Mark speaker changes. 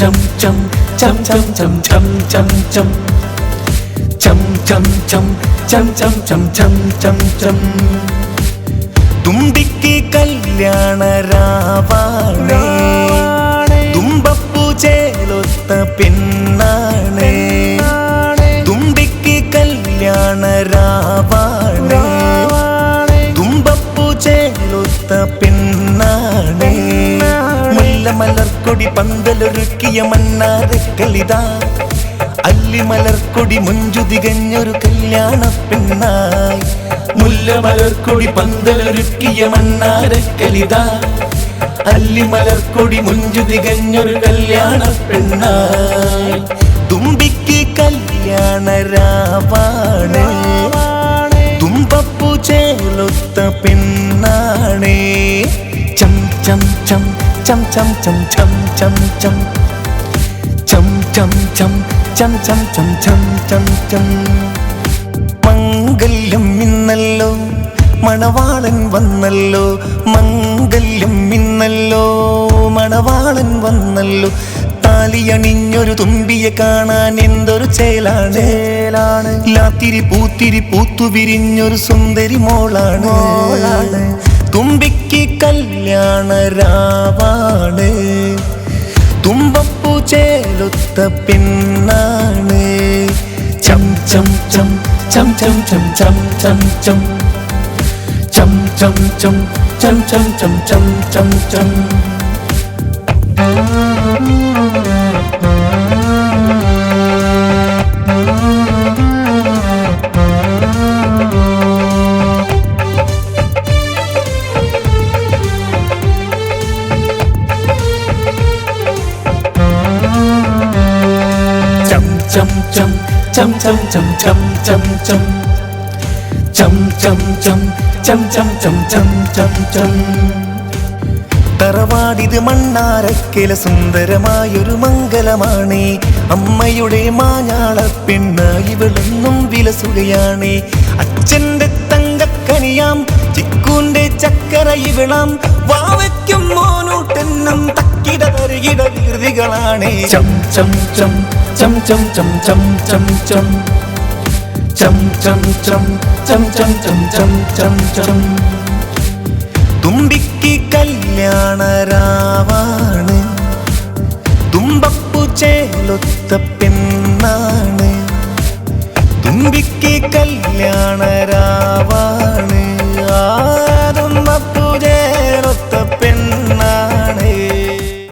Speaker 1: chum chum chum chum chum chum chum chum chum chum chum chum chum chum chum chum chum തുമ്പിക്ക് കല്യാണ രാവാണേ തുമ്പപ്പൂ ചേലൊത്ത പെണ്ണാണേ തുമ്പിക്ക് കല്യാണ രാവാണേ തുമ്പപ്പൂ ചേലൊത്ത പെണ്ണാണേ മുല്ലമലർക്കൊടി പന്തലൊരുക്കിയ മന്നാരക്കളിതാ അല്ലിമലർക്കൊടി മുഞ്ചു തികഞ്ഞൊരു കല്യാണ പെണ്ണായി മുല്ലമലർക്കൊടി പന്തലൊരുക്കിയ മന്നാരക്കളിതാ അല്ലിമലർക്കൊടി മുഞ്ചു തികഞ്ഞൊരു കല്യാണ പെണ്ണായി തുമ്പിക്ക് കല്യാണ രാവാണേ തുമ്പപ്പൂ ചേലൊത്ത പെണ്ണാണേ ചം ചം ചം ചം ചം ചം ചം ചം ചം ചം ചം ചം ചം ചം ചം ചം ചം ചം മംഗല്യം ഇന്നല്ലോ മണവാളൻ വന്നല്ലോ മംഗല്യം ഇന്നല്ലോ മണവാളൻ വന്നല്ലോ താലിയണിഞ്ഞൊരു തുമ്പിയെ കാണാൻ എന്തൊരു ചേലാണ് ലാത്തിരി പൂത്തിരി പൂത്തു വിരിഞ്ഞൊരു സുന്ദരി മോളാണ് തുമ്പിക്ക് കല്യാണ രാവാണ് തുമ്പപ്പൂ ചേലൊത്ത പെണ്ണാണ് ചം ചം ചം ചം ചം ചം ചം ചം ചം ചം ചം ചം ചം ചം ചം ചം ചം ചം chum chum chum chum chum chum chum chum chum chum chum chum chum chum chum chum chum തറവാടിത് മണ്ണാരക്കല സുന്ദരമായൊരു മംഗലമാണ് അമ്മയുടെ മാഞ്ഞാള പെണ്ണായി ഇവളൊന്നും വിലസുകയാണ് അച്ഛന്റെ തങ്കക്കനിയാം ചിക്കൂന്റെ ചക്കര ഇവിളാം വാവയ്ക്കും മോനൂട്ടെന്നും തക്കിട തരികിട കീർത്തികളാണ് ചം ചം ചം ചം ചം ചം ചം ചം ചം ചം ചം ചം ചം ചം ചം ചം ചം ചം തുമ്പിക്ക് കല്യാണ രാവാണ് തുമ്പപ്പൂ ചേലൊത്ത പെണ്ണാണ് തുമ്പിക്ക് കല്യാണ രാ